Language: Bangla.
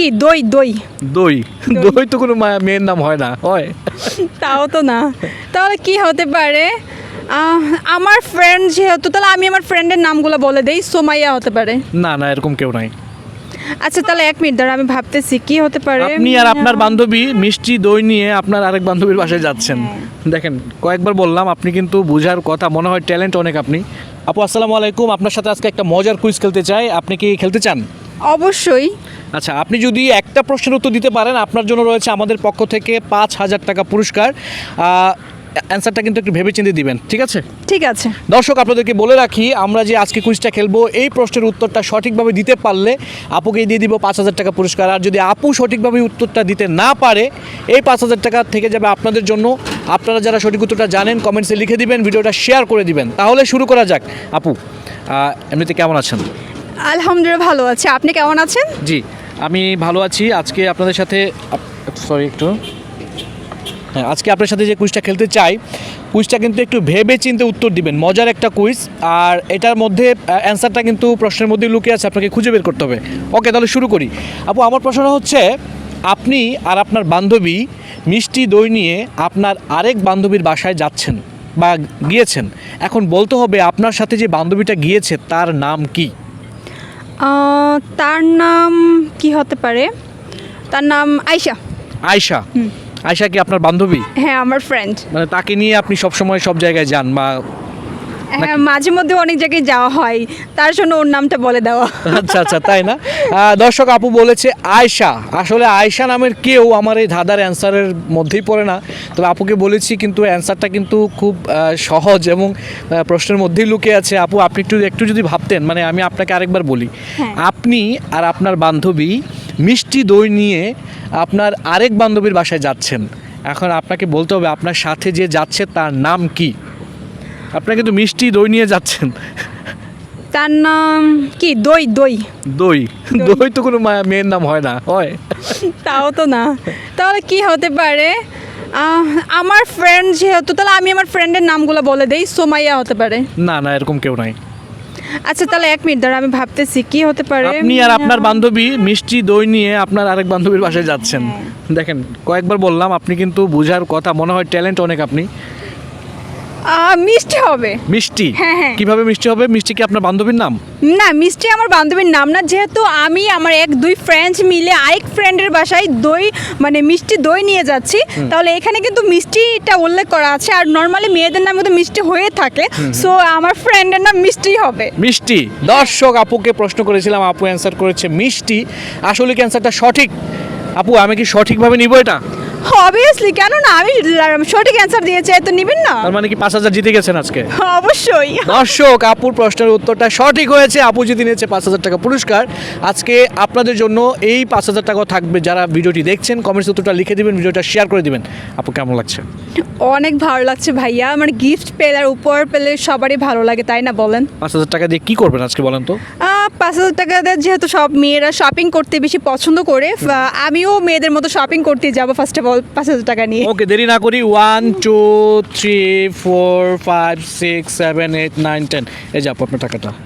কি দই দই দই দই তো কোনো মেয়ের নাম হয় না, হয়? তাও তো না। তাহলে কি হতে পারে? আমার ফ্রেন্ড যেহেতু, তাহলে আমি আমার ফ্রেন্ডের নামগুলো বলে দেই। সোমাইয়া হতে পারে। না না, এরকম কেউ নাই। আচ্ছা তাহলে 1 মিনিট দাঁড়া, আমি ভাবতেছি কি হতে পারে। আপনি আর আপনার বান্ধবী মিষ্টি দই নিয়ে আপনার আরেক বান্ধবীর বাসায় যাচ্ছেন। দেখেন, কয়েকবার বললাম, আপনি কিন্তু বোঝার কথা, মনে হয় ট্যালেন্ট অনেক আপনি। আপু আসসালামু আলাইকুম, আপনার সাথে আজকে একটা মজার কুইজ খেলতে চাই, আপনি কি খেলতে চান? অবশ্যই। আচ্ছা, আপনি যদি একটা প্রশ্নের উত্তর দিতে পারেন, আপনার জন্য রয়েছে আমাদের পক্ষ থেকে 5,000 টাকা পুরস্কার। অ্যান্সারটা কিন্তু একটু ভেবেচিন্তে দিবেন, ঠিক আছে? ঠিক আছে। দর্শক, আপনাদেরকে বলে রাখি, আমরা যে আজকে কুইজটা খেলবো, এই প্রশ্নের উত্তরটা সঠিকভাবে দিতে পারলে আপুকে দিয়ে দিব 5,000 টাকা পুরস্কার। আর যদি আপু সঠিকভাবে উত্তরটা দিতে না পারে, এই 5,000 টাকা থেকে যাবে আপনাদের জন্য। আপনারা যারা সঠিক উত্তরটা জানেন কমেন্টসে লিখে দিবেন, ভিডিওটা শেয়ার করে দিবেন। তাহলে শুরু করা যাক। আপু এমনিতে কেমন আছেন? আলহামদুলিল্লাহ ভালো আছে, আপনি কেমন আছেন? জি, আমি ভালো আছি। আজকে আপনাদের সাথে আজকে আপনার সাথে যে কুইজটা খেলতে চাই, কুইজটা কিন্তু একটু ভেবে চিন্তে উত্তর দিবেন। মজার একটা কুইজ, আর এটার মধ্যে অ্যান্সারটা কিন্তু প্রশ্নের মধ্যেই লুকিয়ে আছে, আপনাকে খুঁজে বের করতে হবে। ওকে, তাহলে শুরু করি। আপু, আমার প্রশ্নটা হচ্ছে, আপনি আর আপনার বান্ধবী মিষ্টি দই নিয়ে আপনার আরেক বান্ধবীর বাসায় যাচ্ছেন বা গিয়েছেন। এখন বলতে হবে আপনার সাথে যে বান্ধবীটা গিয়েছে তার নাম কি? তার নাম কি হতে পারে? তার নাম আয়শা। আয়শা? আয়শা কি আপনার বান্ধবী? হ্যাঁ, আমার ফ্রেন্ড। মানে তাকে নিয়ে আপনি সবসময় সব জায়গায় যান বা? হ্যাঁ, মাঝে মধ্যে অনেক জায়গায় যাওয়া হয়, তার জন্য ওর নামটা বলে দেওয়া। আচ্ছা আচ্ছা, তাই না? দর্শক, আপু বলেছে আয়শা। আসলে আয়শা নামের কেউ আমার এই ধাঁধার অ্যান্সারের মধ্যেই পড়ে না। তবে আপুকে বলেছি, কিন্তু অ্যান্সারটা কিন্তু খুব সহজ এবং প্রশ্নের মধ্যেই লুকিয়ে আছে। আপু, আপনি একটু যদি ভাবতেন, মানে আমি আপনাকে আরেকবার বলি, আপনি আর আপনার বান্ধবী মিষ্টি দই নিয়ে আপনার আরেক বান্ধবীর বাসায় যাচ্ছেন। এখন আপনাকে বলতে হবে আপনার সাথে যে যাচ্ছে তার নাম কি। আপনারা কিন্তু মিষ্টি দই নিয়ে যাচ্ছেন। তার নাম কি দই দই দই দই তো কোনো মেয়ের নাম হয় না, হয়? তাও তো না। তাহলে কি হতে পারে? আমার ফ্রেন্ড যেহেতু, তাহলে আমি আমার ফ্রেন্ডের নামগুলো বলে দেই। সোমাইয়া হতে পারে। না না, এরকম কেউ নাই। আচ্ছা তাহলে 1 মিনিট দাঁড়া, আমি ভাবতেছি কি হতে পারে। আপনি আর আপনার বান্ধবী মিষ্টি দই নিয়ে আপনার আরেক বান্ধবীর বাসায় যাচ্ছেন। দেখেন, কয়েকবার বললাম, আপনি কিন্তু বোঝার কথা, মনে হয় ট্যালেন্ট অনেক আপনি। মিষ্টি হবে। মিষ্টি? হ্যাঁ হ্যাঁ। কিভাবে মিষ্টি হবে? মিষ্টি কি আপনার বান্ধবীর নাম? না, মিষ্টি আমার বান্ধবীর নাম না। যেহেতু আমি আমার 1-2 ফ্রেন্ডস মিলে আরেক ফ্রেন্ডের বাসায় দই, মানে মিষ্টি দই নিয়ে যাচ্ছি, তাহলে এখানে কিন্তু মিষ্টিটা উল্লেখ করা আছে। আর নর্মালি মেয়েদের নাম কিন্তু মিষ্টি হয়ে থাকে, সো আমার ফ্রেন্ডের নাম মিষ্টি হবে। মিষ্টি। দর্শক, আপুকে প্রশ্ন করেছিলাম, আপু অ্যান্সার করেছে মিষ্টি। আসলে কি অ্যান্সারটা সঠিক? আপু, আমি কি সঠিকভাবে নিব এটা? অবভিয়াসলি, কেন না? আমি সঠিক অ্যান্সার দিয়েছি, তো নেবেন না? তার মানে কি 5,000 জিতে গেছেন আজকে? অবশ্যই। দর্শক, আপুর প্রশ্নের উত্তরটা সঠিক হয়েছে, আপু জিতে নিয়েছে 5,000 টাকা পুরস্কার। আজকে আপনাদের জন্য এই 5,000 টাকা থাকবে। যারা ভিডিওটি দেখছেন কমেন্টস উত্তরটা লিখে দিবেন, ভিডিওটা শেয়ার করে দিবেন। আপু, কেমন লাগছে? অনেক ভালো লাগছে ভাইয়া। আমার গিফট পেলে আর উপহার পেলে সবারই ভালো লাগে, তাই না বলেন? 5,000 টাকা দিয়ে কি করবেন আজকে বলেন তো? 5,000 টাকা দিয়ে যেহেতু সব মেয়েরা শপিং করতে বেশি পছন্দ করে, আমিও মেয়েদের মতো শপিং করতে যাব ফার্স্ট অফ অল 5,000 টাকা নিয়ে। ওকে, দেরি না করি। 1 2 3 4 5 6 7 8 9 10, এই যে আপু, আপনার টাকাটা।